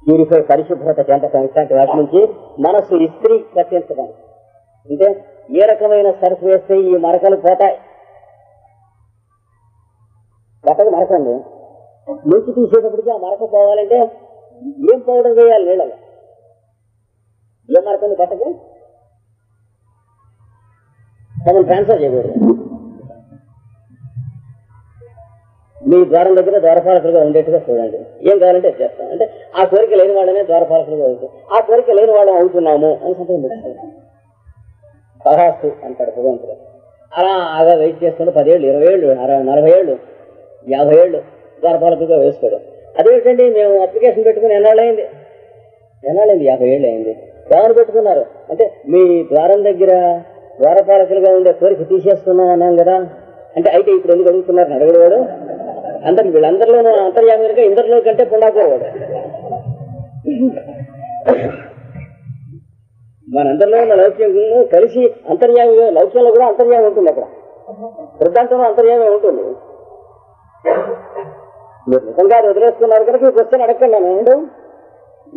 Purify పరిశుభ్రత చెందటం ఇట్లాంటి వాటి నుంచి మనస్సు ఇస్త్రీ కట్టించడం. అంటే ఏ రకమైన సర్ఫ్ వేస్తే ఈ మరకలు పోతాయి. బట్టకు మరక ఉంది, నుంచి తీసేటప్పటికి ఆ మరక పోవాలంటే ఏం పౌడర్ వేయాలి నీళ్ళలో? ఏ మరక ఉంది బట్టకు? మనం ట్రాన్స్ఫర్ చేయకూడదు. మీ ద్వారం దగ్గర ద్వారపాలకులుగా ఉండేట్టుగా చూడండి. ఏం కావాలంటే చేస్తాం. అంటే ఆ కోరిక లేని వాళ్ళనే ద్వారపాలకులుగా అవుతుంది. ఆ కోరిక లేని వాళ్ళం అవుతున్నాము అని సంతకం పెట్టుకుంటాం. సహాస్తు అంటాడు భగవంతుడు. అలా వెయిట్ చేసుకుంటే 10 ఏళ్ళు, 20 ఏళ్ళు, 40 ఏళ్ళు, 50 ఏళ్ళు ద్వారపాలకులుగా వేసుకోవడం. అదేమిటండి మేము అప్లికేషన్ పెట్టుకుని ఎన్నాళ్ళైంది? 50 ఏళ్ళు అయింది. ఎవరు పెట్టుకున్నారు అంటే మీ ద్వారం దగ్గర ద్వారపాలకులుగా ఉండే కోరిక తీసేస్తున్నాం అన్నాం కదా. అంటే అయితే ఇప్పుడు ఎందుకు అడుగుతున్నారు అడగడవాడు? అందరు వీళ్ళందరిలోనూ అంతర్యామిగా ఇందరిలో కంటే పొందాకోవాడు. మనందరిలో ఉన్న లౌక్యం కలిసి అంతర్యామి, లౌక్యంలో కూడా అంతర్యామి ఉంటుంది. అక్కడ వృద్ధాంతంలో అంతర్యామి ఉంటుంది. మీరు నిజంగా అది వదిలేసుకున్నారు కనుక ఈ క్వశ్చన్ అడగండి అనడం,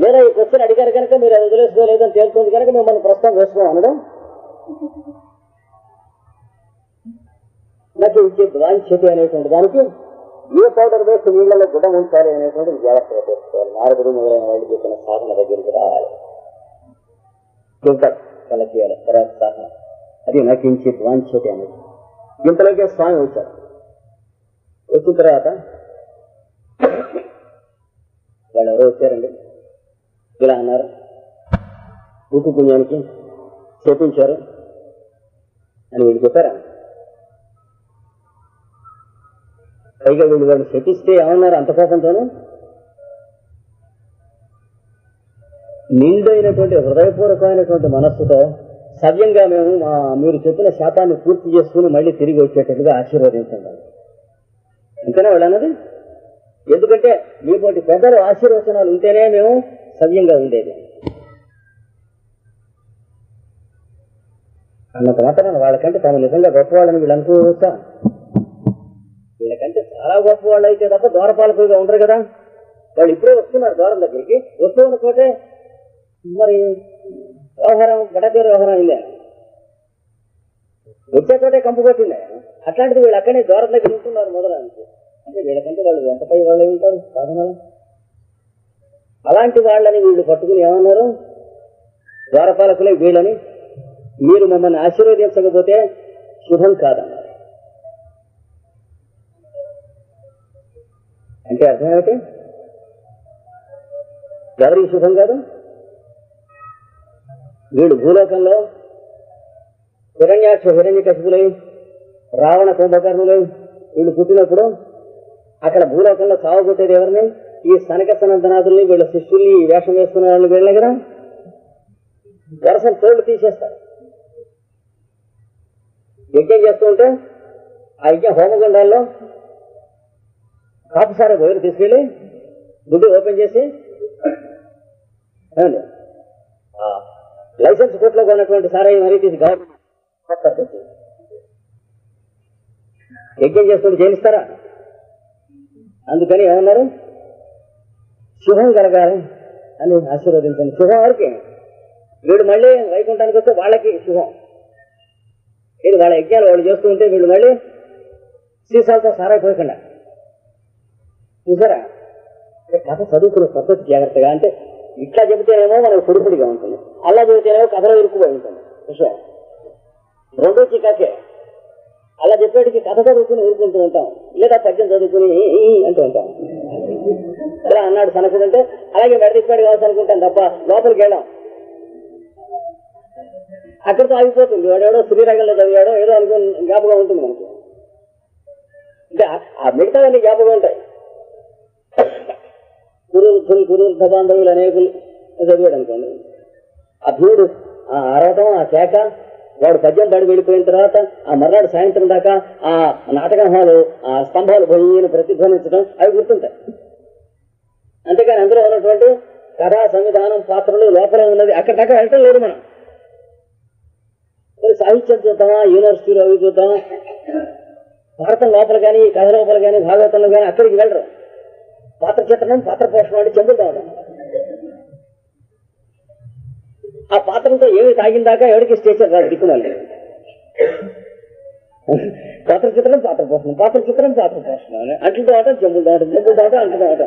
లేదా ఈ క్వశ్చన్ అడిగారు కనుక మీరు అది వదిలేసుకోలేదని తేలుతుంది కనుక మిమ్మల్ని ప్రస్తుతం వేసుకోం అనడం. నాకు ఇచ్చే ద్వాంఛతి అనేటువంటి దానికి ఏ పౌడర్ వేసి నీళ్లలో గుడ్డం ఉంచాలి అనేటువంటిది జాగ్రత్తగా తెలుసుకోవాలి. నారదుడు మొదలైన వాళ్ళు చెప్పిన సాధన దగ్గరికి రావాలి, అలా చేయాలి. తర్వాత సాధన అది నటించి ద్వాంఛతి అనేది. ఇంతలోకే స్వామి వచ్చారు. వచ్చిన తర్వాత వాళ్ళు ఎవరో వచ్చారండి, ఇలా అన్నారు, ఉప్పు పుణ్యానికి చేపించారు అని వీళ్ళు చెప్పారా? పైగా వీళ్ళు వాళ్ళు శపిస్తే ఏమన్నారు అంత కోపంతోనూ? నిండైనటువంటి హృదయపూర్వకమైనటువంటి మనస్సుతో సవ్యంగా మేము మీరు చెప్పిన శాపాన్ని పూర్తి చేసుకుని మళ్ళీ తిరిగి వచ్చేటట్టుగా ఆశీర్వదించండి. అంతేనా వాళ్ళు అన్నది? ఎందుకంటే మీతోటి పెద్దలు ఆశీర్వచనాలు ఉంటేనే మేము సవ్యంగా ఉండేది. అన్నంత మాత్రాన వాళ్ళకంటే తాము నిజంగా గొప్పవాళ్ళని వీళ్ళు అనుకోవచ్చా? వీళ్ళకంటే చాలా గొప్పవాళ్ళు అయితే తప్ప ద్వారపాలకులుగా ఉండరు కదా. వాళ్ళు ఇప్పుడే వస్తున్నారు ద్వారం దగ్గరికి. వస్తూ ఉన్నపోతే మరి వ్యవహారం గడపేరు వ్యవహారం అయిందే, వచ్చేతోటే కంపు కొట్టిందే. అట్లాంటిది వీళ్ళు అక్కడే ద్వారం దగ్గర ఉంటున్నారు మొదలానికి. అంటే వీళ్ళకంటే వాళ్ళు ఎంత పై వాళ్ళు ఉంటారు సాధనలు. అలాంటి వాళ్ళని వీళ్ళు పట్టుకుని ఏమన్నారు? ద్వారపాలకులే వీళ్ళని, మీరు మమ్మల్ని ఆశీర్వదించకపోతే శుభం కాదన్నారు. అంటే అర్థం ఏమిటి? ఎవరికి శుభం కాదు? వీడు భూలోకంలో హిరణ్యాక్ష హిరణ్యకశిపులై రావణ కుంభకర్ణులై వీళ్ళు పుట్టినప్పుడు అక్కడ భూలోకంలో సాగుకొట్టేది ఎవరిని? ఈ సనక సనందనాథుల్ని, వీళ్ళ శిష్యుల్ని, ఈ వేషం వేసుకున్న వాళ్ళు వీళ్ళ దగ్గర వరసలు తోళ్లు తీసేస్తారు. యజ్ఞం చేస్తూ ఉంటే ఆ యజ్ఞ హోమగుండాల్లో కాపుసారా బోయలు తీసుకెళ్ళి గుడ్డు ఓపెన్ చేసి లైసెన్స్ కోర్టులో కొన్నటువంటి సారాయి మరీ తీసి గవర్నమెంట్ యజ్ఞం చేస్తుంటే చేయిస్తారా? అందుకని ఏమన్నారు? శుభం కలగాలి అని ఆశీర్వదించండి. శుభం వరకే. వీడు మళ్ళీ వైకుంఠానికి వస్తే వాళ్ళకి శుభం. ఇది వాళ్ళ యజ్ఞాలు వాళ్ళు చేస్తూ ఉంటే వీళ్ళు మళ్ళీ సీసాలతో సారాయి పోయకుండా చూసారా? కథ చదువుకునే పద్ధతి జాగ్రత్తగా. అంటే ఇట్లా చెబితేనేమో మనకు పొడిపొడిగా ఉంటుంది, అలా చెబితేనేమో కథలో ఇరుక్కుపోయి ఉంటుంది విషయం. రెండో చికాకే. అలా చెప్పేటికి కథ చదువుకుని ఊరుకుంటూ ఉంటాం, లేదా పద్యం చదువుకుని అంటూ ఉంటాం. అలా అన్నాడు సనకుడు అంటే అలాగే మెడతిప్పాడు కావచ్చు అనుకుంటాం తప్ప లోపలికి వెళ్ళాం. అక్కడితో ఆగిపోతుంది. వాడెవడో శ్రీరంగంలో చదివాడో ఏదో అనుకుని జ్ఞాపకం ఉంటుంది మనకి. అంటే ఆ మిగతావన్నీ జ్ఞాపకం ఉంటాయి. కురుర్థ బాంధవులు అనేకులు చదివాడు అనుకోండి. ఆ భీముడు ఆ అరవటం, ఆ కేక, వాడు పద్యం పాడి వెళ్ళిపోయిన తర్వాత ఆ మర్నాడు సాయంత్రం దాకా ఆ నాటక హాలు, ఆ స్తంభాలు భూమిని ప్రతిధ్వనించడం అవి గుర్తుంటాయి. అంతేకాని అందులో ఉన్నటువంటి కథా సంవిధానం, పాత్రలు లోపల ఉన్నది అక్కడ దాకా వెళ్ళటం లేదు. మనం సాహిత్యం చూద్దామా, యూనివర్సిటీలో అవి చూద్దామా, భారతం లోపల కానీ, కథ లోపల కానీ, భాగవతంలో కానీ అక్కడికి వెళ్ళరు. పాత్ర చిత్రణం, పాత్ర పోషణ అంటే చెందుతాం. ఆ పాత్రతో ఏమి తాగిందాకా ఎవరికి స్టేచర్ రాదు దిక్కుమల్లి. పాత్ర చిత్రం పాత్ర పోషణం, పాత్ర చిత్రం పాత్ర పోషణం అని అంటుతో ఆట జమ్ములతో ఆట, జమ్ములతో ఆట అంటుతో ఆట.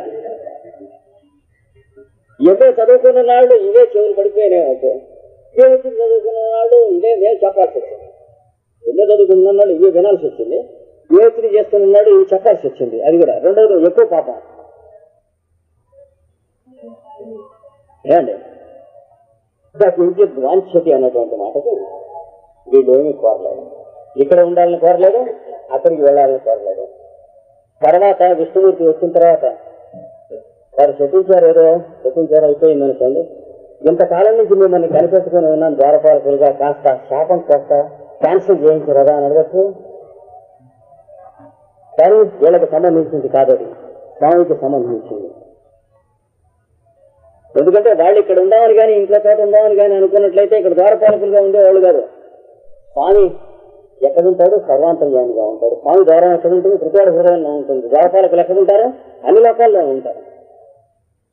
ఇవే చదువుకున్న నాళ్ళు ఇవే చెవులు పడిపోయినాయి. పిహెచ్డి చదువుకున్న నాళ్ళు ఇవే మేము చెప్పాల్సి వచ్చింది. ఎన్నో చదువుకున్న నాళ్ళు ఇవే వినాల్సి వచ్చింది. పిహెచ్డి చేస్తున్నాడు ఇవి చెప్పాల్సి వచ్చింది. అది కూడా రెండోది ఎక్కువ పాపం. ఏమండి వాంఛతి అన్నటువంటి మాటకు వీళ్ళు ఏమీ కోరలేదు. ఇక్కడ ఉండాలని కోరలేదు, అక్కడికి వెళ్ళాలని కోరలేదు. తర్వాత విష్ణుమూర్తి వచ్చిన తర్వాత వారు శపించారు, ఏదో శపించారు అయిపోయింది అనుకోండి. ఇంతకాలం నుంచి మిమ్మల్ని కనిపెట్టుకుని ఉన్నాను ద్వారపాలకులుగా, కాస్త శాపం కాస్త క్యాన్సిల్ చేయించరాదా అని అడగచ్చు. కానీ వీళ్ళకి సంబంధించింది కాదది, స్వామికి సంబంధించింది. ఎందుకంటే వాళ్ళు ఇక్కడ ఉందామని కానీ ఇంట్లో చోట ఉందామని కానీ అనుకున్నట్లయితే ఇక్కడ ద్వారపాలకులుగా ఉండేవాళ్ళు కాదు. స్వామి ఎక్కడుంటాడు? సర్వాంతర్యామిగా ఉంటాడు. స్వామి ద్వారం ఎక్కడుంటుంది? త్రికోణ హృదయంలో ఉంటుంది. ద్వారపాలకులు ఎక్కడుంటారు? అన్ని లోకాల్లో ఉంటారు.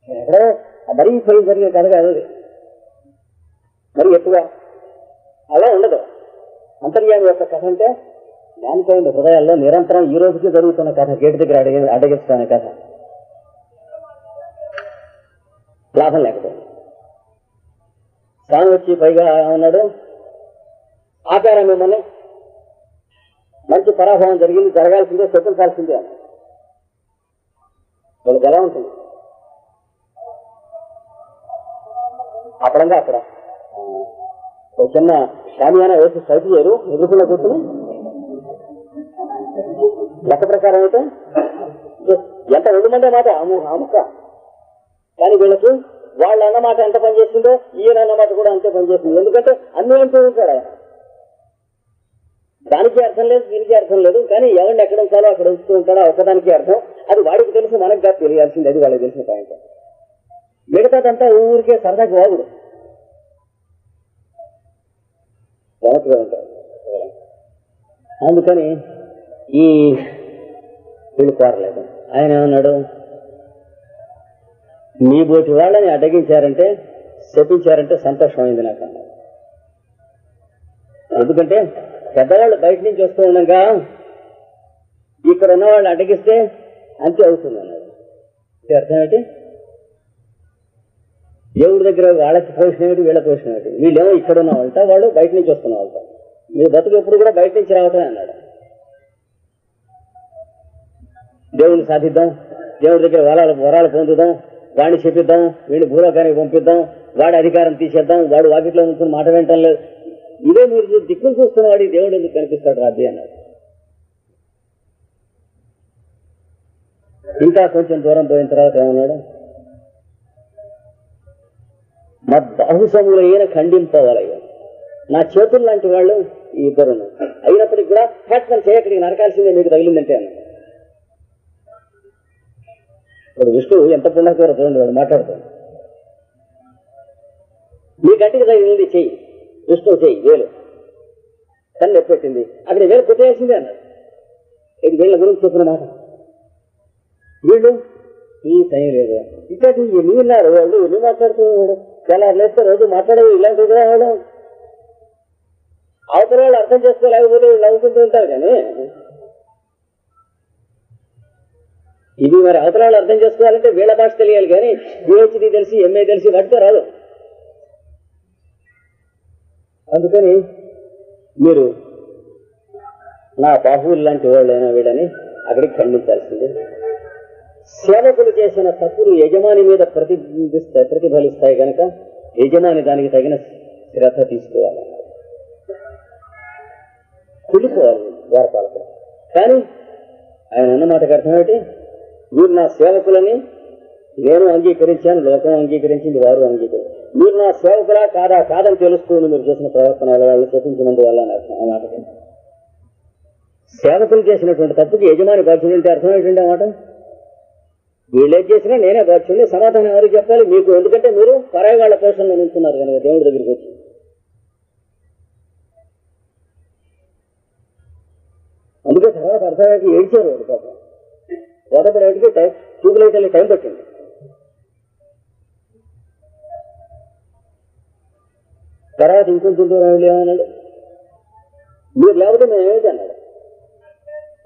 ఎక్కడో మరీ పోయి జరిగే కథ కాదు అది, మరి ఎక్కువ అలా ఉండదు. అంతర్యామి యొక్క కథ అంటే జ్ఞానికైన హృదయాల్లో నిరంతరం ఈ రోజుకి జరుగుతున్న కథ. గేటు దగ్గర అడగిస్తానే కథ లాభం లేకపోయింది. స్వామి వచ్చి పైగా ఉన్నాడు, ఆపారా మిమ్మల్ని, మంచి పరాభవం జరిగింది, జరగాల్సిందే, చెప్పించాల్సిందే అని. వాళ్ళకి ఎలా ఉంటుంది? అప్పుడంగా అక్కడ ఒక చిన్న షామియానా వేసి సైట్ చేయరు, ఎదుర్కొన్న కూర్చుని లెక్క ప్రకారం అయితే ఎంత 2 మంది మాట అముక. కానీ వీళ్ళకి వాళ్ళు అన్నమాట ఎంత పనిచేసిందో ఈయన అన్నమాట కూడా అంతే పనిచేస్తుంది. ఎందుకంటే అన్ని అంటూ ఉంటాడు ఆయన. దానికి అర్థం లేదు, దీనికి అర్థం లేదు. కానీ ఎవరిని ఎక్కడ ఉంచాలో అక్కడ ఉంచుతూ ఉంటాడో ఒకదానికి అర్థం. అది వాడికి తెలుసు, మనకు కాదు తెలియాల్సింది. అది వాళ్ళకి తెలిసిన పాయింట్. మిగతాదంతా ఊరికే సరదాకి వాగుడు వెనక్గా ఉంటాడు. అందుకని ఈ వీళ్ళు కోరలేదు. ఆయన ఏమన్నాడు, మీ బోటి వాళ్ళని అడ్డగించారంటే, శపించారంటే సంతోషమైంది నాకు అన్నాడు. ఎందుకంటే పెద్దవాళ్ళు బయట నుంచి వస్తూ ఉండగా ఇక్కడ ఉన్న వాళ్ళు అడ్డగిస్తే అంతే అవుతుంది అన్నాడు. అర్థం ఏంటి? దేవుడి దగ్గర వాళ్ళకి పోషణ ఏమిటి, వీళ్ళ పోషణ ఏమిటి? వీళ్ళేమో ఇక్కడ ఉన్న వాళ్ళ, వాళ్ళు బయట నుంచి వస్తున్న వాళ్ళ. మీరు బతుకు ఎప్పుడు కూడా బయట నుంచి రావటమే అన్నాడు. దేవుడిని సాధిద్దాం, దేవుడి దగ్గర వరాలు పొందుదాం, వాడిని చెప్పిద్దాం, వీడిని భూలోకానికి పంపిద్దాం, వాడి అధికారం తీసేద్దాం, వాడు వాకిట్లో ఉంచుకుని మాట వింటం లేదు. ఇదే మీరు దిక్కులు చూస్తున్న వాడికి దేవుడు ఎందుకు కనిపిస్తాడు రాబి అన్నాడు. ఇంకా కొంచెం దూరం పోయిన తర్వాత ఏమన్నాడు, మా బాహుసములైన ఖండింపవాలయ్యా, నా చేతులు లాంటి వాళ్ళు ఈ ఇద్దరు అయినప్పటికీ కూడా హ్యాట్మన్ చేయక్కడికి నరకాల్సిందే మీకు తగిలిందంటే అన్నాడు. ఇప్పుడు విష్ణువు ఎంత పుణ్యకూర చూడండి, వాడు మాట్లాడుతాడు. మీ గట్టికి తగిలింది చెయ్యి, విష్ణువు చెయ్యి వేలు కన్ను ఎప్పెట్టింది, అక్కడ వేలు కొట్టేయాల్సిందే అన్నాడు. ఇది వీళ్ళ గురించి చెప్పిన మాట. వీళ్ళు ఈ టైం లేదు ఇట్లాంటి ఎన్ని ఉన్నారు వాళ్ళు, ఎన్ని మాట్లాడుతున్నాడు. చాలా లేస్తే రోజు మాట్లాడేవి ఇలాంటి కూడా వాడు అవతల వాళ్ళు అర్థం చేసుకోలేకపోతే వీళ్ళు నవ్వుకుంటూ ఉంటారు. కానీ ఇది మరి అవతల వాళ్ళు అర్థం చేసుకోవాలంటే వీళ్ళ భాష తెలియాలి. కానీ పిహెచ్డీ తెలిసి, ఎంఏ తెలిసి వాటితో రాదు. అందుకని మీరు నా బాహువులు లాంటి వాళ్ళైనా వీడని అక్కడికి ఖండించాల్సిందే. సేవకులు చేసిన తప్పులు యజమాని మీద ప్రతిఫలిస్తాయి కనుక యజమాని దానికి తగిన శ్రద్ధ తీసుకోవాలి, పిలుకోవాలి ద్వారపాలకులు. కానీ ఆయన అన్నమాటకు అర్థమేంటి, మీరు నా సేవకులని నేను అంగీకరించాను, లోకం అంగీకరించింది, వారు అంగీకరించారు. మీరు నా సేవకులా కాదా కాదని తెలుస్తుంది మీరు చేసిన ప్రవర్తన వాళ్ళు చూపించినందువల్ల అని అర్థం. ఆ మాటకి సేవకులు చేసినటువంటి తప్పుకి యజమాని బాధ్యుడు అంటే అర్థం ఏంటంటే అన్నమాట, వీళ్ళేం చేసినా నేనే బాధ్యుడిని, సమాధానం ఎవరికి చెప్పాలి మీకు. ఎందుకంటే మీరు పరాయి వాళ్ళ పోషణలో నిల్చున్నారు కనుక దేవుడి దగ్గరికి వచ్చి. అందుకే తర్వాత అర్థమయ్యాక ఏడ్చారు వాడు పాపం. బోధపడేటికి ట్యూబ్లైట్ వెళ్ళి టైం పట్టింది. తర్వాత ఇంకొంచెం దూరం వెళ్ళి ఏమన్నాడు, మీరు లేకపోతే మేము ఏమిటి అన్నాడు.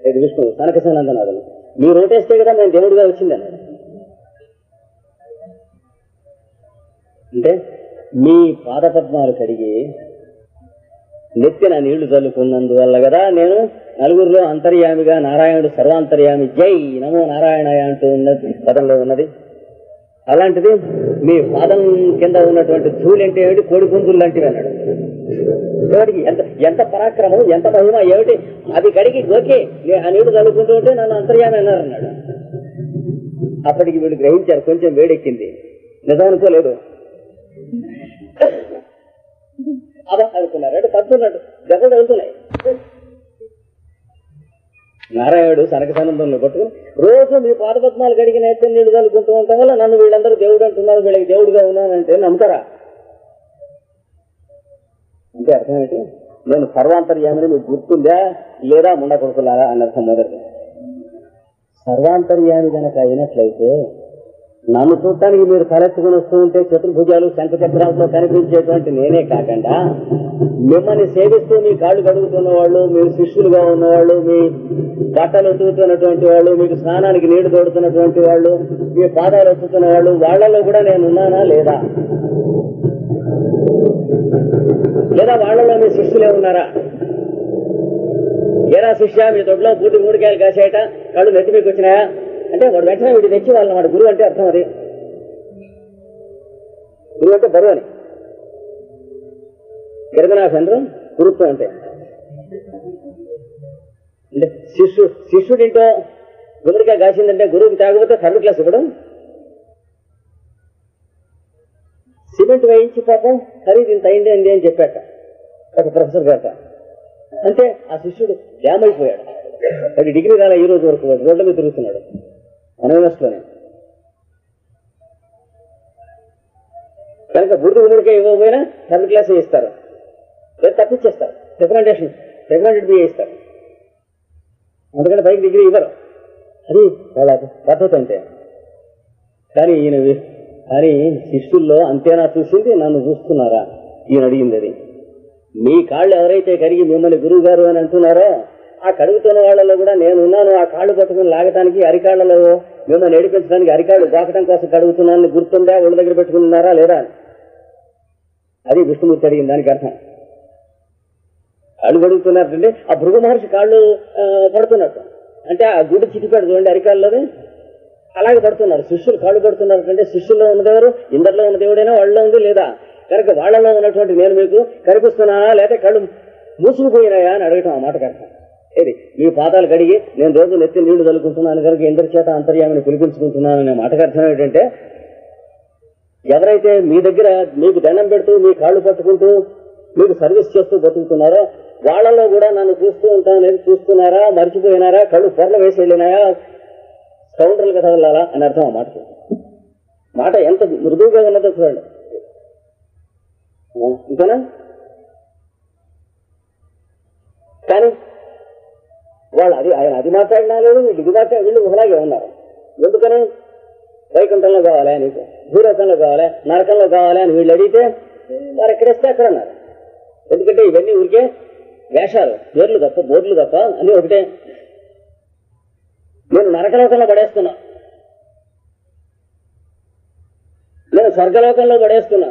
ఇది విష్ణువు సనక సనందనాథులు, మీరు ఓటేస్తే కదా మేము దేవుడిగా వచ్చింది అన్నాడు. అంటే మీ పాదపద్మాలు కడిగి నెత్తిన నీళ్లు చల్లుకున్నందువల్ల కదా నేను నలుగురిలో అంతర్యామిగా నారాయణుడు సర్వాంతర్యామి జై నమో నారాయణాయ అంటూ ఉన్నది పదంలో ఉన్నది. అలాంటిది మీ పాదం కింద ఉన్నటువంటి ధూళి అంటే ఏమిటి, కోడి పుంజులు లాంటివి అన్నాడు. ఎవరికి ఎంత ఎంత పరాక్రమం, ఎంత మహిమ ఏమిటి, అది కడిగి గోకి ఆ నీళ్లు చల్లుకుంటూ ఉంటే నన్ను అంతర్యామి అన్నారన్నాడు. అప్పటికి వీళ్ళు గ్రహించారు, కొంచెం వేడెక్కింది, నిజం అనుకోలేదు. అదా అనుకున్నారు, అంటే తప్పున్నాడు, దెబ్బలు తగ్గుతున్నాయి. నారాయణుడు సనక సనందంలో పట్టుకుని రోజు మీ పాదపద్మాలు కడిగి నేత్రం నీళ్లు చల్లుకుంటూ ఉంటాం వల్ల నన్ను వీళ్ళందరూ దేవుడు అంటున్నారు, వీళ్ళకి దేవుడిగా ఉన్నానంటే నమ్ముతారా? అంటే అర్థం ఏంటి, నేను సర్వాంతర్యామిని మీకు గుర్తుందా లేదా ముండ కొడుకులారా అని అర్థం. మొదటి సర్వాంతర్యామి కనుక అయినట్లయితే నన్ను చూడటానికి మీరు తలెత్తుకుని వస్తూ ఉంటే చతుర్భుజాలు శంఖచక్రాలతో కనిపించేటువంటి నేనే కాకుండా మిమ్మల్ని సేవిస్తూ మీ కాళ్ళు కడుగుతున్న వాళ్ళు, మీరు శిష్యులుగా ఉన్నవాళ్ళు, మీ బట్టలు ఉతుకుతున్నటువంటి వాళ్ళు, మీకు స్నానానికి నీళ్లు తోడుతున్నటువంటి వాళ్ళు, మీ పాదాలు ఎత్తుతున్న వాళ్ళు, వాళ్లలో కూడా నేను ఉన్నానా లేదా, లేదా వాళ్లలో మీ శిష్యులే ఉన్నారా? ఏరా శిష్య మీ దొడ్లో పూటి మూడికాయలు కాసేట కళ్ళు నెత్తి మీకు వచ్చినాయా అంటే వాడు వెంటనే వీటి తెచ్చి వాళ్ళ గురువు అంటే అర్థం. అది గురువు అంటే బరువు అని, గిరగనాథండ్రు గురుత్వం అంటే శిష్యుడింటో గురుడిగా కాసిందంటే గురువుకి తాగకపోతే థర్డ్ క్లాస్ ఇవ్వడం, సిమెంట్ వేయించి పాపం ఖరీదు ఇంత అయింది అండి అని చెప్పాట ఒక ప్రొఫెసర్ గారు. అంటే ఆ శిష్యుడు డ్యామ్ అయిపోయాడు, అది డిగ్రీ రాలే ఈ రోజు వరకు, రోడ్ల మీద తిరుగుతున్నాడు యూనివర్సిటీలోనే. కనుక గుడికే ఇవ్వకపోయినా థర్డ్ క్లాస్ ఇస్తారు, లేదా తప్పించేస్తారు, రికమెండెడ్ బిఏ ఇస్తారు, అందుకంటే పైకి డిగ్రీ ఇవ్వరు. అది వాళ్ళ పద్ధతి అంటే. కానీ శిష్యుల్లో అంతేనా చూసింది, నన్ను చూస్తున్నారా ఈయన అడిగింది. అది మీ కాళ్ళు ఎవరైతే కడిగి మిమ్మల్ని గురువు గారు అని అంటున్నారో ఆ కడుగుతున్న వాళ్ళలో కూడా నేనున్నాను. ఆ కాళ్ళు పట్టుకుని లాగటానికి, అరికాళ్లలో మిమ్మల్ని ఏడిపించడానికి అరికాళ్ళు బాకటం కోసం కడుగుతున్నానని గుర్తుందా, ఒళ్ళు దగ్గర పెట్టుకున్నారా లేదా? అది విష్ణుమూర్తి అడిగింది. దానికి అర్థం కాళ్ళు కడుగుతున్నట్టుంటే ఆ భృగు మహర్షి కాళ్ళు పడుతున్నట్టు, అంటే ఆ గుడి చిటిపాడు చూడండి అరికాళ్ళలోనే అలాగే పడుతున్నారు. శిష్యులు కాళ్ళు పడుతున్నారు అంటే శిష్యుల్లో ఉన్నదెవరు, ఇందరిలో ఉన్న దేవుడైనా వాళ్ళలో ఉంది లేదా? కనుక వాళ్ళలో ఉన్నటువంటి నేను మీకు కనిపిస్తున్నానా లేదా కళ్ళు మూసుకుపోయినాయా అని అడగటం ఆ మాటకు అర్థం. ఏది మీ పాదాలు కడిగి నేను రోజు నెత్తి నీళ్లు చల్లుకుంటున్నాను కనుక ఇందరి చేత అంతర్యామిని పిలిపించుకుంటున్నాను అనే మాటకు అర్థం ఏంటంటే, ఎవరైతే మీ దగ్గర మీకు దండం పెడుతూ మీ కాళ్ళు పట్టుకుంటూ మీకు సర్వీస్ చేస్తూ బతుకుతున్నారో వాళ్ళలో కూడా నన్ను చూస్తూ ఉంటానని చూస్తున్నారా, మర్చిపోయినారా, కళ్ళు పొరలు వేసి వెళ్ళినాయా, కౌంటర్లు కథ వెళ్ళాలా అని అర్థం. ఆ మాటకి మాట ఎంత మృదువుగా ఉన్నదో చూడండి. ఇంతనా? కానీ వాళ్ళు ఆయన అది మాట్లాడినా లేదు, వీళ్ళు ఒకలాగే ఉన్నారు. ఎందుకని వైకుంఠంలో కావాలా, నీకు భూలోకంలో కావాలా, నరకంలో కావాలా అని వీళ్ళు అడిగితే వారు ఎక్కడేస్తే అక్కడ ఉన్నారు. ఎందుకంటే ఇవన్నీ ఊరికే వేషాలు, పేర్లు తప్ప బోర్లు తప్ప అన్నీ ఒకటే. నేను నరకలోకంలో పడేస్తున్నా, నేను స్వర్గలోకంలో పడేస్తున్నా.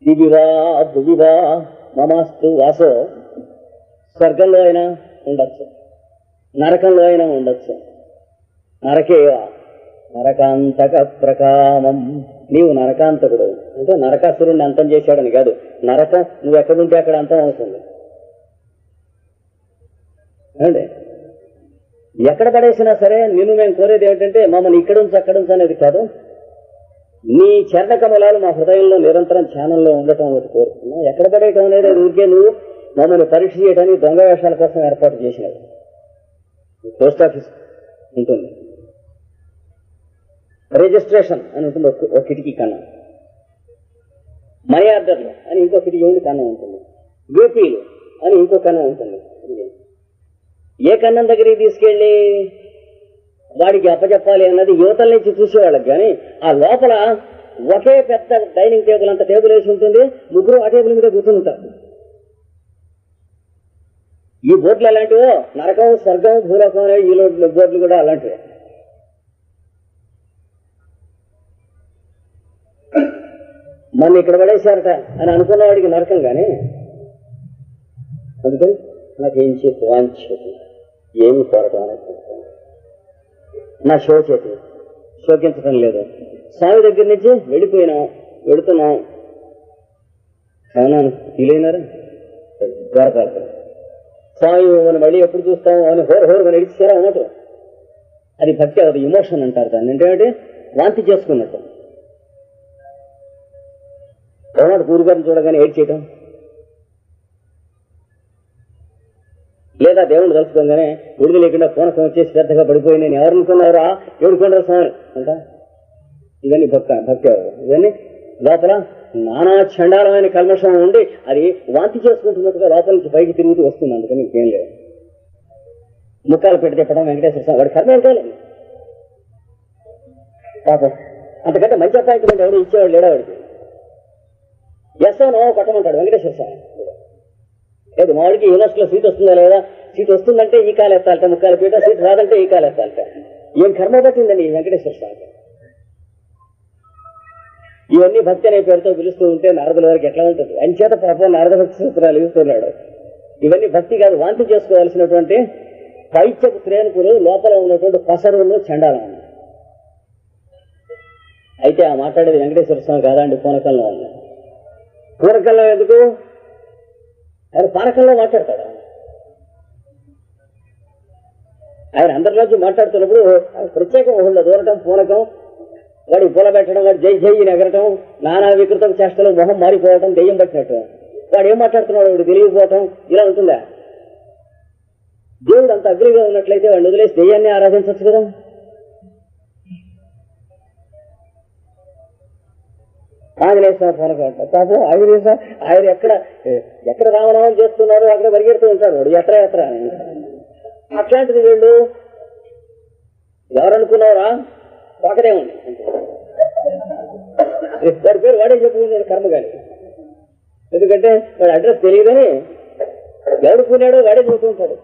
దివివా భువివా మమాస్తు వాసో, స్వర్గంలో అయినా ఉండొచ్చు, నరకంలో అయినా ఉండొచ్చు. నరకేవా నరకాంతక ప్రకామం, నీవు నరకాంతకుడు అంటే నరకాసురుణ్ణి అంతం చేశాడని కాదు, నరకం నువ్వు ఎక్కడుంటే అక్కడ అంతం అవుతుంది. అంటే ఎక్కడ పడేసినా సరే నిన్ను మేము కోరేది ఏమిటంటే మమ్మల్ని ఇక్కడుంచి అక్కడుంచి అనేది కాదు, నీ చరణ కమలాలు మా హృదయంలో నిరంతరం ధ్యానంలో ఉండటం ఒకటి కోరుతున్నాం. ఎక్కడ పడేయటం అనేది ఊరికే నువ్వు మమ్మల్ని పరీక్ష చేయడానికి దొంగ వేషాల కోసం ఏర్పాటు చేసినది. పోస్ట్ ఆఫీస్ ఉంటుంది, రిజిస్ట్రేషన్ అని ఉంటుంది ఒక కిటికీ కన్నా, మనీ ఆర్డర్లు అని ఇంకో కిటికీ ఉండి కన్నం ఉంటుంది, బీపీలు అని ఇంకో కన్నం ఉంటుంది. ఏ కన్నం దగ్గరికి తీసుకెళ్ళి వాడికి అప్పచెప్పాలి అన్నది యువతల నుంచి చూసేవాళ్ళకి. కానీ ఆ లోపల ఒకే పెద్ద డైనింగ్ టేబుల్ అంత టేబుల్ వేసి ఉంటుంది, ముగ్గురు ఆ టేబుల్ మీద కూర్చుని ఉంటారు. ఈ బోర్డులు ఎలాంటివో నరకం, స్వర్గం, భూలోకం అనే ఈ బోర్డులు కూడా అలాంటివే. మన ఇక్కడ పడేశారట అని అనుకున్న వాడికి నరకం. కానీ అందుకని నాకేం చేతి వాంఛేది, ఏమి కోరటం అనేది నా శోచేతి, శోకించడం లేదు. స్వామి దగ్గర నుంచి వెళుతున్నాం అవునా ఫీల్ అయినారా? ద్వారపాలకులు స్వామి మనం మళ్ళీ ఎప్పుడు చూస్తాం అని హోరుగా నడిచారా అన్నట్టు. అది భక్తి, అది ఇమోషన్ అంటారు దాన్ని. ఏంటంటే వాంతి చేసుకున్నట్టు. అవునాడు గురుగారిని చూడగానే ఏడ్ చేయటం, లేదా దేవుణ్ణి తలుచుకోగానే విడుదల లేకుండా పూనకం వచ్చేసి పెద్దగా పడిపోయి నేను ఎవరనుకున్నారా ఏడుకొండల స్వామి అంట. ఇవన్నీ భక్తి. ఇవన్నీ లోపల నానా చండాలమైన కల్మషం ఉండి అది వాంతి చేసుకుంటున్నట్టుగా లోపల నుంచి పైకి తిరుగుతూ వస్తుంది. అందుకని ఇంకేం లేదు. ముక్కాలు పెట్టి చెప్పడం వెంకటేశ్వర స్వామి వాడి కర్మ ఏంటో పాపం. అంతకంటే మంచి అపాయింట్మెంట్ ఎవరు ఇచ్చేవాడు లేడా వాడికి. ఎస్ నో కొట్టమంటాడు వెంకటేశ్వర స్వామి. లేదు మావాడికి యూనివర్సిటీలో సీట్ వస్తుందా లేదా, సీట్ వస్తుందంటే ఈ కాలు ఎత్తాలట, ముక్కాలు పీట, సీట్ రాదంటే ఈ కాలు ఎత్తాలట. ఏం కర్మ పట్టిందండి ఈ వెంకటేశ్వర స్వామి. ఇవన్నీ భక్తి అనే పేరుతో పిలుస్తూ ఉంటే నారదుల వారికి ఎట్లా ఉంటుంది? అంచేత పాపం నారద భక్తి సూత్రాలు ఇస్తున్నాడు. ఇవన్నీ భక్తి కాదు, వాంతి చేసుకోవాల్సినటువంటి పైత్యపు త్రేణుకులు లోపల ఉన్నటువంటి పసరులు చండాలం. అయితే ఆ మాట్లాడేది వెంకటేశ్వర స్వామి కాదండి, పూనకంలో ఉంది. పూనకంలో ఎందుకు? ఆయన పానకంలో మాట్లాడతాడు. ఆయన అందరిలోంచి మాట్లాడుతున్నప్పుడు ప్రత్యేకం ఒకళ్ళు దూరటం, పూనకం, వాడికి పూల పెట్టడం, వాడు జై జై ఎగరటం, నానా వికృతం చేష్టలు, మొహం మారిపోవటం, దెయ్యం పట్టినట్టు. వాడు ఏం మాట్లాడుతున్నాడు వాడు తెలియకపోవటం, ఇలా ఉంటుందా? దేవుడు అంత అగ్రిగా ఉన్నట్లయితే వాడిని వదిలేసి దెయ్యాన్ని ఆరాధించవచ్చు కదా. ఆంజనేయ స్వామి పూనకం అంట. పాపం ఆంజనేయ స్వామి ఆయన ఎక్కడ రామనామం చేస్తున్నారు అక్కడ పరిగెడుతూ ఉంటాడు వాడు, ఎత్ర అని. అట్లాంటిది వీళ్ళు ఎవరనుకున్నారా? ఒకటే ఉంది, వాడి పేరు వాడే చెప్పుకున్నాడు కర్మగాని. ఎందుకంటే వాడి అడ్రస్ తెలియదని ఎవడు పుణ్యాడో వాడే చెబుతూ ఉంటాడు.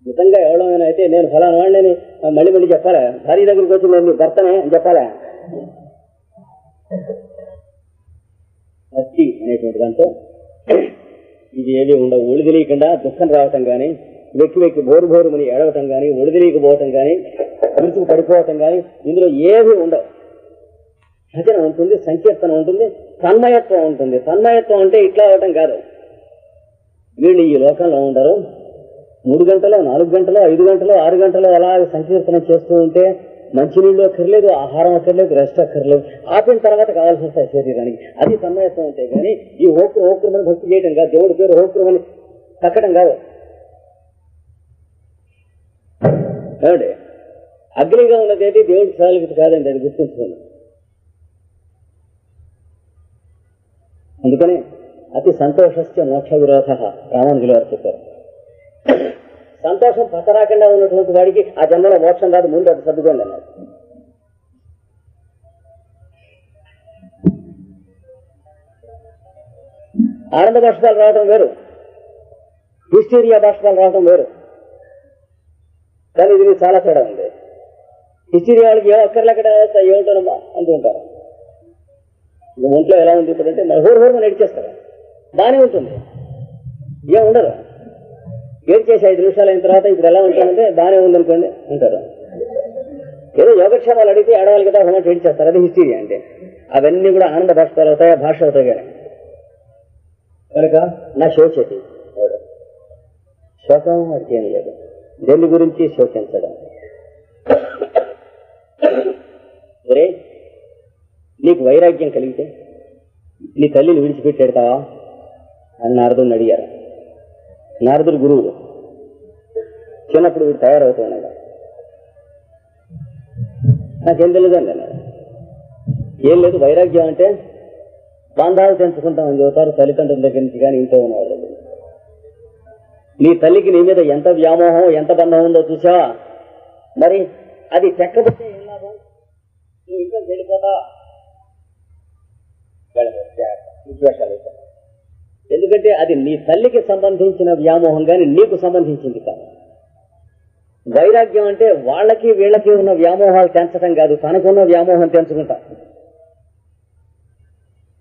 నిజంగా ఎవడమైనా అయితే నేను ఫలానా వాడిని మళ్ళీ చెప్పాలా? భార్య దగ్గరికి వచ్చి నేను భర్తనే అని చెప్పాలా? భక్తి అనేటువంటి దాంతో ఇది ఏది ఉండవు. ఒళ్ళు తెలియకుండా దుఃఖం రావటం కానీ, వెక్కి బోరుమని ఏడవటం కానీ, ఒళ్ళు తెలియకపోవటం కానీ, విరుచుకు పడిపోవటం కానీ ఇందులో ఏవి ఉండవు. భజన ఉంటుంది, సంకీర్తన ఉంటుంది, తన్మయత్వం ఉంటుంది. తన్మయత్వం అంటే ఇట్లా అవటం కాదు. వీళ్ళు ఈ లోకంలో ఉండరు. 3 గంటలో 4 గంటలో 5 గంటలో 6 గంటలో అలా సంకీర్తన చేస్తూ ఉంటే మంచినీళ్ళు అక్కర్లేదు, ఆహారం అక్కర్లేదు, రెస్ట్ అక్కర్లేదు. ఆపిన తర్వాత కావాల్సి వస్తాయి శరీరానికి. అది తన్మయత్వం అంటే కానీ ఈ హోక్రమని భక్తి చేయటం కాదు. దేవుడి పేరు హోక్రమని తక్కడం కాదు. ఏమండి అగ్నిగా ఉన్నది ఏంటి? దేవుడికి సాలికి కాదండి, అది గుర్తుంచుకోండి. అందుకని అతి సంతోషస్య మోక్ష విరోధ రామానుజుల వారు చెప్పారు. సంతోషం పట్టరాకుండా ఉన్నటువంటి వాడికి ఆ జన్మలో మోక్షం రాదు, ముందు అది సర్దుకోండి అన్నారు. ఆనంద బాష్పాలు రావటం వేరు, హిస్టీరియా బాష్పాలు రావటం వేరు. కానీ ఇది చాలా తేడా ఉంది. హిస్టీరియా వాళ్ళకి ఏమో అక్కర్లెక్కడ ఏమిటోనమ్మా అంటూ ఉంటారు. ఒంట్లో ఎలా ఉంది ఇప్పుడంటే హోరుమని నడిచేస్తారు, బాగానే ఉంటుంది, ఏం ఉండదు. ఏం చేసి 5 నిమిషాలు అయిన తర్వాత ఇప్పుడు ఎలా ఉంటుందంటే బాగానే ఉందనుకోండి అంటారు. ఏదో యోగక్షేమాలు అడిగితే ఆడవాళ్ళు కదా హోమం ట్రీట్ చేస్తారు, అది హిస్టీరియా అంటే. అవన్నీ కూడా ఆనంద బాష్పాలు అవుతాయి, భాష అవుతాయి. కానీ కనుక నా శోచతి, శోకం అంటే ఏం లేదు. దేని గురించి శోకించడం? ఒరే నీకు వైరాగ్యం కలిగితే నీ తల్లిని విడిచిపెట్టేడతావా అని నారదుని అడిగారు. నారదుడు గురువుడు, చిన్నప్పుడు వీడు తయారవుతున్నాడు. నాకేం తెలియదండి అన్నాడు. ఏం లేదు, వైరాగ్యం అంటే బంధాలు తెంచుకుంటామని చెబుతారు తల్లిదండ్రుల దగ్గర నుంచి, కానీ ఇంట్లో ఉన్నవాళ్ళు. నీ తల్లికి నీ మీద ఎంత వ్యామోహం, ఎంత బంధం ఉందో చూసావా? మరి అది తెక్కబట్టే ఏం లాభం? నువ్వు ఇంట్లో వెళ్ళిపోతా విద్వేషాలు. ఎందుకంటే అది నీ తల్లికి సంబంధించిన వ్యామోహం కానీ నీకు సంబంధించింది కాదు. వైరాగ్యం అంటే వాళ్ళకి వీళ్ళకి ఉన్న వ్యామోహాలు తెంచడం కాదు, తనకున్న వ్యామోహం తెంచుకుంటా.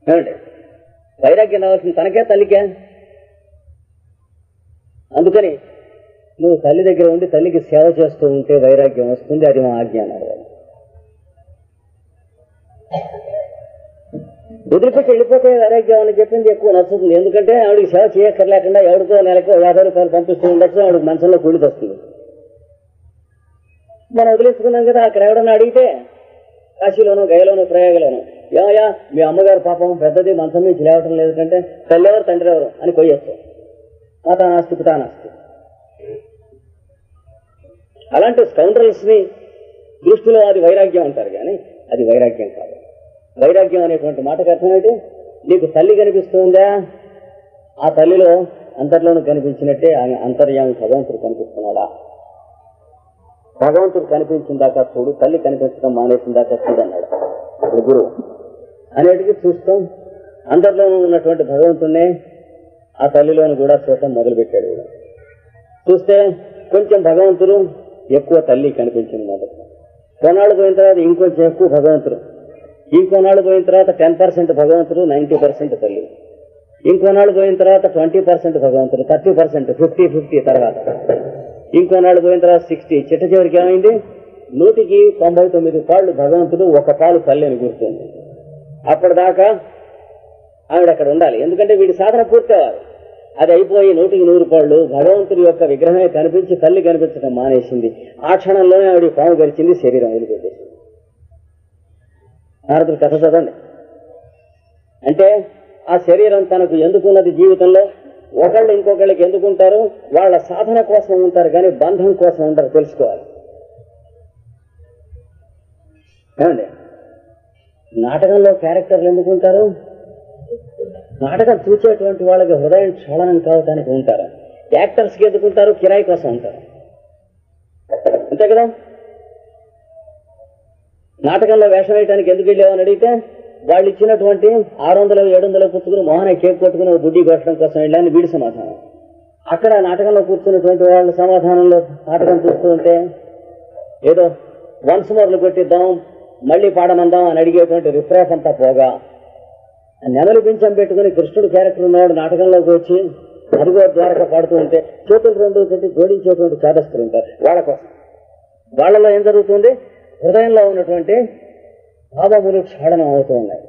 ఏమంటే వైరాగ్యం రావాల్సింది తనకే తల్లికే. అందుకని నువ్వు తల్లి దగ్గర ఉండి తల్లికి సేవ చేస్తూ ఉంటే వైరాగ్యం వస్తుంది. అది మా ఆజ్ఞానం. వదిలిపెట్టి వెళ్ళిపోతే వైరాగ్యం అని చెప్పింది ఎక్కువ నచ్చుతుంది. ఎందుకంటే ఆవిడికి సేవ చేయక్కర్లేకుండా ఎవరికో నెలకు 50 రూపాయలు పంపిస్తూ ఉండొచ్చు, ఆవిడకి మనసులో కూడి వస్తుంది. మనం వదిలేసుకున్నాం కదా. అక్కడ ఎవడన్నా అడిగితే కాశీలోనో గయలోనో ప్రయాగలోనో ఏమయ్యా మీ అమ్మగారు పాపం పెద్దది మంచం నుంచి లేవటం లేదు కంటే తల్లెవరు తండ్రి ఎవరు అని కొయ్యొచ్చు. మాతానాస్తి పితానాస్తి. అలాంటి స్కౌండ్రల్స్ ని దృష్టిలో అది వైరాగ్యం అంటారు, కానీ అది వైరాగ్యం కాదు. వైరాగ్యం అనేటువంటి మాటకు అర్థం ఏంటి? నీకు తల్లి కనిపిస్తుందా, ఆ తల్లిలో అంతర్లోనూ కనిపించినట్టే ఆమె అంతర్యామి భగవంతుడు కనిపిస్తున్నాడా? భగవంతుడు కనిపించిన దాకా చూడు, తల్లి కనిపించడం మానేసిన దాకా చూడు అన్నాడు గురువు. అనేటికి చూస్తాం. అందరిలోనూ ఉన్నటువంటి భగవంతుడినే ఆ తల్లిలోను కూడా చూడటం మొదలుపెట్టాడు. చూస్తే కొంచెం భగవంతుడు ఎక్కువ, తల్లి కనిపించింది మొదట. కొన్నాళ్ళు పోయిన తర్వాత ఇంకొంచెం ఎక్కువ భగవంతుడు, ఇంకొన్నాళ్ళు పోయిన తర్వాత 10% భగవంతుడు, 90% తల్లి. ఇంకొన్నాళ్ళు పోయిన తర్వాత 20% భగవంతుడు, 30%, 50-50 తర్వాత. ఇంకొన్నాళ్ళు పోయిన తర్వాత 60. చిట్ట చివరికి ఏమైంది? 199 పాళ్ళు భగవంతుడు, 1 పాలు తల్లి అని గుర్తుంది. అప్పటిదాకా ఆవిడ అక్కడ ఉండాలి. ఎందుకంటే వీడి సాధన పూర్తి అవ్వాలి. అది అయిపోయి 100 పాళ్ళు భగవంతుడి యొక్క విగ్రహమే కనిపించి తల్లి కనిపించడం మానేసింది. ఆ క్షణంలోనే ఆవిడ పాము గరిచింది, శరీరం వదిలిపెట్టేసింది. నారదుడు కథ చదవండి. అంటే ఆ శరీరం తనకు ఎందుకున్నది జీవితంలో. ఒకళ్ళు ఇంకొకళ్ళకి ఎందుకుంటారు? వాళ్ళ సాధన కోసం ఉంటారు, కానీ బంధం కోసం ఉంటారు. తెలుసుకోవాలి. ఏమండి, నాటకంలో క్యారెక్టర్లు ఎందుకుంటారు? నాటకం చూసేటువంటి వాళ్ళకి హృదయం క్షాళనం కావడానికి ఉంటారు. యాక్టర్స్కి ఎందుకుంటారు? కిరాయి కోసం ఉంటారు. అంతే కదా. నాటకంలో వేషం వేయడానికి ఎందుకు వెళ్ళామని అడిగితే వాళ్ళు ఇచ్చినటువంటి 600-700 పుచ్చుకుని మోహన కేక్ కొట్టుకుని బుడ్డి కొట్టడం కోసం వెళ్ళాలని వీడి సమాధానం. అక్కడ నాటకంలో కూర్చున్నటువంటి వాళ్ళ సమాధానంలో నాటకం చూస్తూ ఉంటే ఏదో వన్స్ మోర్లు కొట్టిద్దాం, మళ్ళీ పాడమందాం అని అడిగేటువంటి రిఫ్రాఫ్ అంతా పోగా నెమలి పింఛం పెట్టుకుని కృష్ణుడు క్యారెక్టర్ ఉన్నవాడు నాటకంలోకి వచ్చి అదిగో ద్వారక పాడుతూ ఉంటే చేతులు 2 పెట్టి జోడించేటువంటి చాదస్తులు ఉంటారు. వాళ్ళ కోసం వాళ్ళలో ఏం జరుగుతుంది? హృదయంలో ఉన్నటువంటి భావములు క్షాళనం అవుతూ ఉన్నాయి.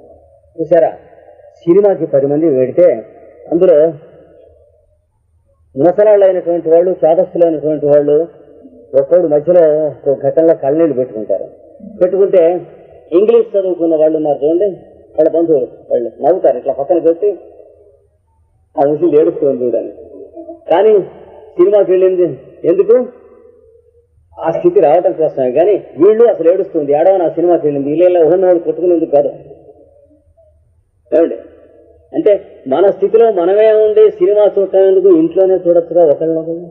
చూసారా, సినిమాకి 10 మంది వెడితే అందులో ముసలాళ్ళు అయినటువంటి వాళ్ళు, చాదస్తులైనటువంటి వాళ్ళు ఒక్కోడు మధ్యలో ఒక ఘట్టంలో కళ్ళనీళ్ళు పెట్టుకుంటారు. పెట్టుకుంటే ఇంగ్లీష్ చదువుకున్న వాళ్ళు ఉన్నారు చూడండి, వాళ్ళ బంధువులు, వాళ్ళు నవ్వుతారు ఇట్లా పక్కన పెట్టి ఆ ముసలి ఏడుస్తుంది చూడని. కానీ సినిమాకి వెళ్ళింది ఎందుకు? ఆ స్థితి రావటం కోసమే. కానీ వీళ్ళు అసలు ఏడుస్తుంది, ఏడవని ఆ సినిమాకి వెళ్ళింది. ఇలా ఉన్నవాడు కొట్టుకునేందుకు కాదు. ఏమండి, అంటే మన స్థితిలో మనమే ఉండి సినిమా చూడటం ఎందుకు? ఇంట్లోనే చూడొచ్చుగా ఒకళ్ళొకళ్ళు.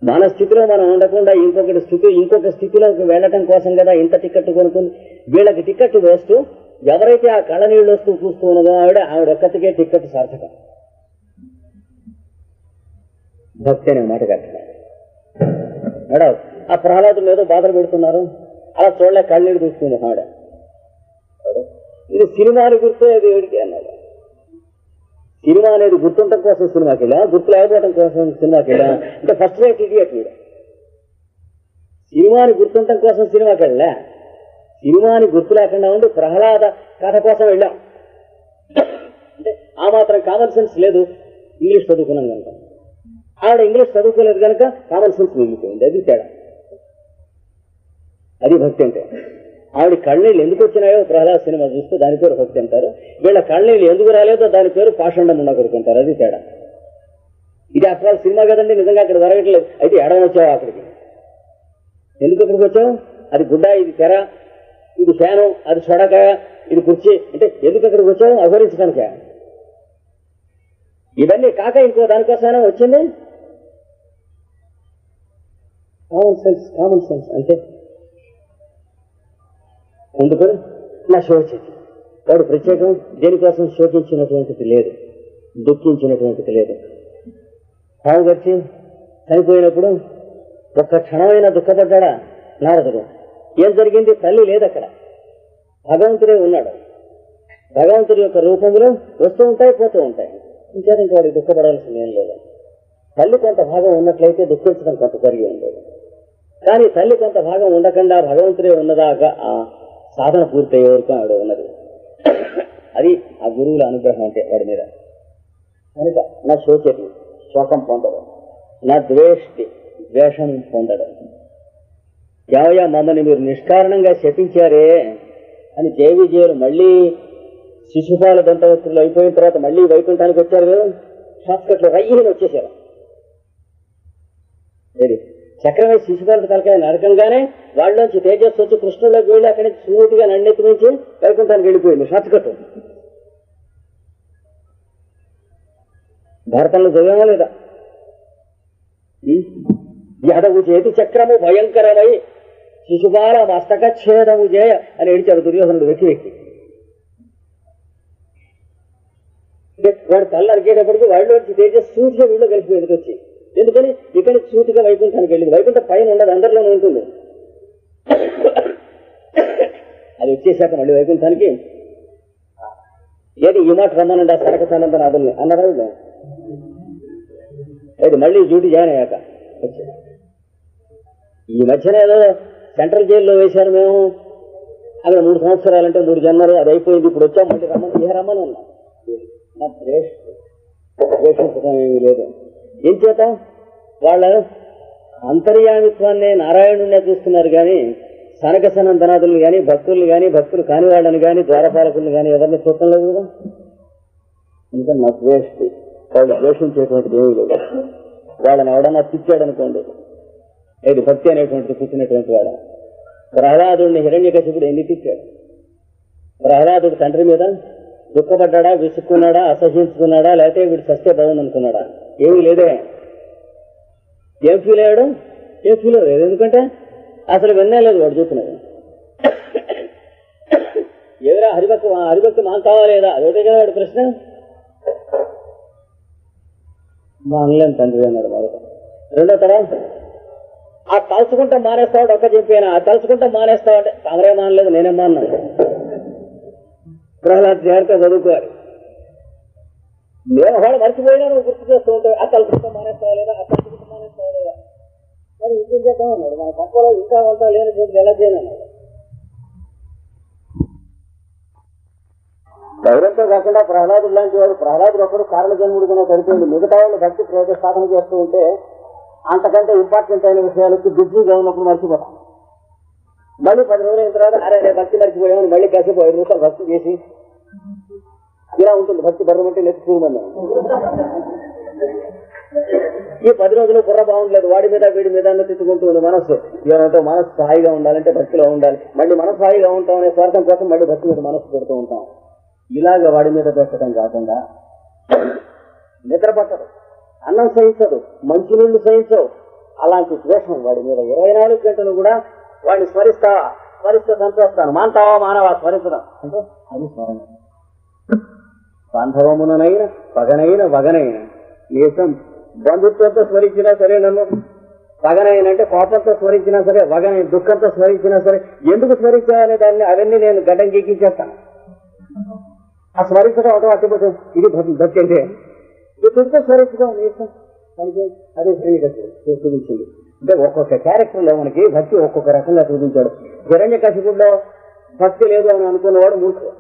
మన స్థితిలో మనం ఉండకుండా ఇంకొక స్థితిలోకి వెళ్ళటం కోసం కదా ఇంత టికెట్ కొనుక్కుంది. వీళ్ళకి టికెట్ వేస్తూ ఎవరైతే ఆ కళ్ళ నీళ్ళు వస్తూ చూస్తూ ఉన్నదో ఆవిడ ఒక్కటికే టికెట్ సార్థకం. భక్తి అనే మాట కట్టిన మేడం. ఆ ప్రహ్లాదులు ఏదో బాధలు పెడుతున్నారు, అలా చూడలే కళ్ళనీళ్ళు చూస్తుంది ఆవిడ. ఇది సినిమాని గుర్తు, అది ఏడికి అన్నాడు. సినిమా అనేది గుర్తుండటం కోసం సినిమాకి వెళ్ళా, గుర్తు లేకపోవడం కోసం సినిమాకి వెళ్ళా. అంటే ఫస్ట్ రేట్ ఇడియట్ వీడు. సినిమాని గుర్తుండటం కోసం సినిమాకి వెళ్ళా, సినిమాని గుర్తు లేకుండా ఉండి ప్రహ్లాద కథ కోసం వెళ్ళాం. అంటే ఆ మాత్రం కామన్ సెన్స్ లేదు. ఇంగ్లీష్ చదువుకున్నాం కనుక, ఆవిడ ఇంగ్లీష్ చదువుకోలేదు కనుక కామన్ సెన్స్ మిగిలిపోయింది. అది తేడా. అది భక్తి అంటే. ఆవిడ కళ్ళనీళ్ళు ఎందుకు వచ్చినాయో ప్రహ్లాద సినిమా చూస్తే దాని పేరు భక్తి అంటారు. వీళ్ళ కళ్ళనీళ్ళు ఎందుకు రాలేదో దాని పేరు పాషండం ఉన్న కొడుకుంటారు. అది తేడా. ఇది అసలు సినిమా కదండి, నిజంగా అక్కడ జరగట్లేదు. అయితే ఎడమ వచ్చావు అక్కడికి. ఎందుకు ఇక్కడికి వచ్చావు? అది గుడ్డ, ఇది తెర, ఇది ఫ్యాను, అది సొడకాయ, ఇది కుర్చీ. అంటే ఎందుకు అక్కడికి వచ్చావు? అభివరించడానిక. ఇవన్నీ కాక ఇంకో దానికోసమైనా వచ్చింది. కామన్ సెన్స్ అంటే ఎందుకు నా షో వచ్చింది. వాడు ప్రత్యేకం దేనికోసం శోకించినటువంటిది లేదు, దుఃఖించినటువంటిది లేదు. పాము గచ్చి చనిపోయినప్పుడు ఒక్క క్షణమైనా దుఃఖపడ్డా నారదుడు? ఏం జరిగింది? తల్లి లేదు అక్కడ, భగవంతుడే ఉన్నాడు. భగవంతుడి యొక్క రూపంలో వస్తూ ఉంటాయి, పోతూ ఉంటాయి. ఇంకా వాడికి దుఃఖపడాల్సింది ఏం లేదు. తల్లి కొంత భాగం ఉన్నట్లయితే దుఃఖించడం కొంత జరిగి ఉండేది. కానీ తల్లి కొంత భాగం ఉండకుండా భగవంతుడే ఉన్నదాకా ఆ సాధన పూర్తయ్యే వరకు ఆవిడ ఉన్నది. అది ఆ గురువుల అనుగ్రహం అంటే వాడి మీద. కనుక నా శోచరి శోకం పొందడం, నా ద్వేష్టి ద్వేషం పొందడం. యావయ్య మమ్మల్ని మీరు నిష్కారణంగా శపించారే అని జయవిజయులు మళ్ళీ శిశుపాల దంతవస్త్రులు అయిపోయిన తర్వాత మళ్ళీ వైకుంఠానికి వచ్చారు కదా, షార్ట్ కట్లో రయ్యని వచ్చేసారు. చక్రమే శిశుపాల తలకాయ నరకంగానే వాళ్ళలోంచి తేజస్సు వచ్చి కృష్ణుల్లోకి వెళ్ళి అక్కడి నుంచి స్మూతిగా నన్నెత్తి నుంచి వైకుంఠానికి వెళ్ళిపోయింది షార్ట్ కట్. భారతంలో చదివామా లేదా? యాదవు చేతి చక్రము భయంకరమై శిశుపాల మస్తక ఛేదము చేయ అని ఏడిచాడు దుర్యోధనుడు వెక్కి వెక్కి. వాడు తల్ల అరిగేటప్పటికి వాళ్ళలోంచి తేజస్సు సూటిగా వీళ్ళు కలిసిపోయింది వచ్చి. ఎందుకని? ఇక్కడి సూటిగా వైకుంఠానికి వెళ్ళింది. వైకుంఠ పైన ఉండదు, అందరిలోనే ఉంటుంది. అది వచ్చేసాక మళ్ళీ వైకుంఠానికి ఏది ఈ మాట రమ్మనండి ఆ సరక సనందనాథుల్ని అన్నారా? అది మళ్ళీ డ్యూటీ జాయిన్ అయ్యాక వచ్చాడు. ఈ మధ్యన ఏదో సెంట్రల్ జైల్లో వేశారు మేము, అక్కడ 3 సంవత్సరాలంటే 3 జన్మలు, అది అయిపోయింది. ఇప్పుడు వచ్చాం మళ్ళీ రమ్మని, ఏ రమ్మని ఉన్నా నా ద్వేషించడం ఏమీ లేదు. ఏం చేత వాళ్ళ అంతర్యామిత్వాన్ని నారాయణుడినే చూస్తున్నారు కానీ సనక సనందనాథులు కానీ భక్తుల్ని కానీ భక్తులు కాని వాళ్ళని కానీ ద్వారపాలకుల్ని కానీ ఎవరిని చూడటం లేదు కదా. ఎందుకంటే నా ద్వేష్టి వాళ్ళు ద్వేషించేటువంటిది ఏమీ లేదు. వాళ్ళని ఎవడన్నా తిట్టాడనుకోండి, ఏది భక్తి అనేటువంటిది పుట్టినటువంటి వాడు. ప్రహ్లాదుడిని హిరణ్యకశిపుడు ఎన్ని తిట్టాడు? ప్రహ్లాదుడు తండ్రి మీద దుఃఖపడ్డా, విసుక్కున్నాడా, అసహించుకున్నాడా, లేకపోతే వీడు సస్తే బాగుంది అనుకున్నాడా? ఏమీ లేదే. ఏం ఫీల్ అయ్యాడు? ఏం ఫీల్ అయ్యాడు? ఎందుకంటే అసలు వినలేదు వాడు చూస్తున్నది. ఎవరా హరిభక్తి మాకు కావాలా లేదా? అదొకటే కదా వాడి ప్రశ్న. మా అనలేం తండ్రి అన్నాడు మొదట. రెండో తరం ఆ తలుచుకుంటా మానేస్తావాడు ఒక్క చెప్పాను. ఆ తలుచుకుంటా మానేస్తావంటే తమరే మానలేదు నేనే మాన్నాను. ప్రహ్లాద్ జాగ్రత్తగా చదువుకోవాలి. నేను వాడు మర్చిపోయినా నువ్వు గుర్తు చేస్తూ ఉంటావు. ఆ తలుచుకుంటా మానేస్తావా లేదా? ఆ తలుచుకుంటా మానేస్తావా లేదా? మరి ఇంకేం చేద్దాం అన్నాడు. మన పక్కలో ఇంకా ఉంటా లేని ఎలా చేయనన్నాడు. ధైర్యంతో కాకుండా ప్రహ్లాదుడు లాంటి వాడు, ప్రహ్లాదుడు ఒకడు కారణ జన్ముడిగానే సరిపోయింది. మిగతా వాళ్ళు భక్తి ప్రయోజన సాధన చేస్తూ ఉంటే అంతకంటే ఇంపార్టెంట్ అయిన విషయాలకి బిజీగా ఉన్నప్పుడు మర్చిపోతాం. మళ్ళీ 10 రోజులు అయిన తర్వాత అరే భక్తి మర్చిపోయామని మళ్ళీ కాసేపు 5 నిమిషాలు భక్తి చేసి ఇలా ఉంటుంది. భక్తి బర్రమంటే నెత్తుకుందని ఈ 10 రోజులు బుర్ర బాగుండలేదు. వాడి మీద వీడి మీద తిట్టుకుంటూ ఉంది మనస్సు. ఏమంటే మనస్సు హాయిగా ఉండాలంటే భక్తిలో ఉండాలి. మళ్ళీ మనసు హాయిగా ఉంటాం అనే స్వార్థం కోసం మళ్ళీ భక్తి మీద మనస్సు పెడుతూ ఉంటాం. ఇలాగ వాడి మీద పెట్టడం కాకుండా నిద్ర పట్టదు, అన్నం సహించదు, మంచినీళ్లు సహించవు. అలాంటి ద్వేషం వాడి మీద 24 గంటలు కూడా వాడిని స్మరిస్తే సంతోస్తాను. మాంతావా మానవా స్మరించడం అంటే అది స్మరణ. బాంధవమునైన పగనైన వగనైన ఏసం బంధుత్వంతో స్మరించినా సరే, నన్ను పగనైన అంటే కోపంతో స్మరించినా సరే, వగనైన దుఃఖంతో స్మరించినా సరే, ఎందుకు స్మరించాలనే దాన్ని అవన్నీ నేను గడ్డం గీకించేస్తాను. ఆ స్మరించడం ఒక అట్టిపోతే ఇది భక్తి అంటే దుఃఖంతో స్మరించడం నీసం అదే చూపించింది. అంటే ఒక్కొక్క క్యారెక్టర్లో మనకి భక్తి ఒక్కొక్క రకంగా చూపించాడు. హిరణ్యకశిపుడిలో భక్తి లేదు అని అనుకున్నవాడు మూర్ఖుడు.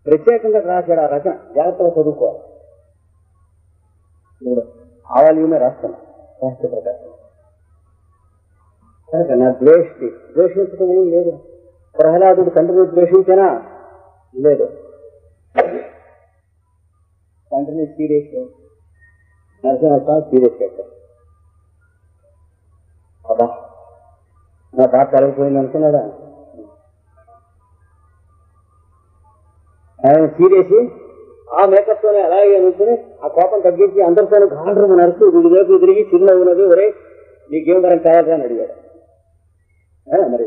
ప్రత్యేకంగా రాశాడు ఆ రచన, జాగ్రత్తగా చదువుకోవాలి. ఆవాల్యమే రాస్తాను శాస్త్ర ప్రకారం. కనుక నా ద్వేషించడం ఏం లేదు. ప్రహ్లాదుడు తండ్రిని ద్వేషించినా లేదు. తండ్రిని సీరియస్ నరసింహస్వామి సీరియస్ పెట్టారు. అబ్బా నా పాట కలిగిపోయింది అనుకున్నాడా? ఆయన సీరియస్ ఆ మేకప్ తోనే అలాగే అనుకుని ఆ కోపం తగ్గించి అందరితోనూ గాండ్రము నడుస్తూ వీడివైపు తిరిగి చిరునవ్వునది, ఒరే నీకేం వరం కావాలని అడిగాడు. మరి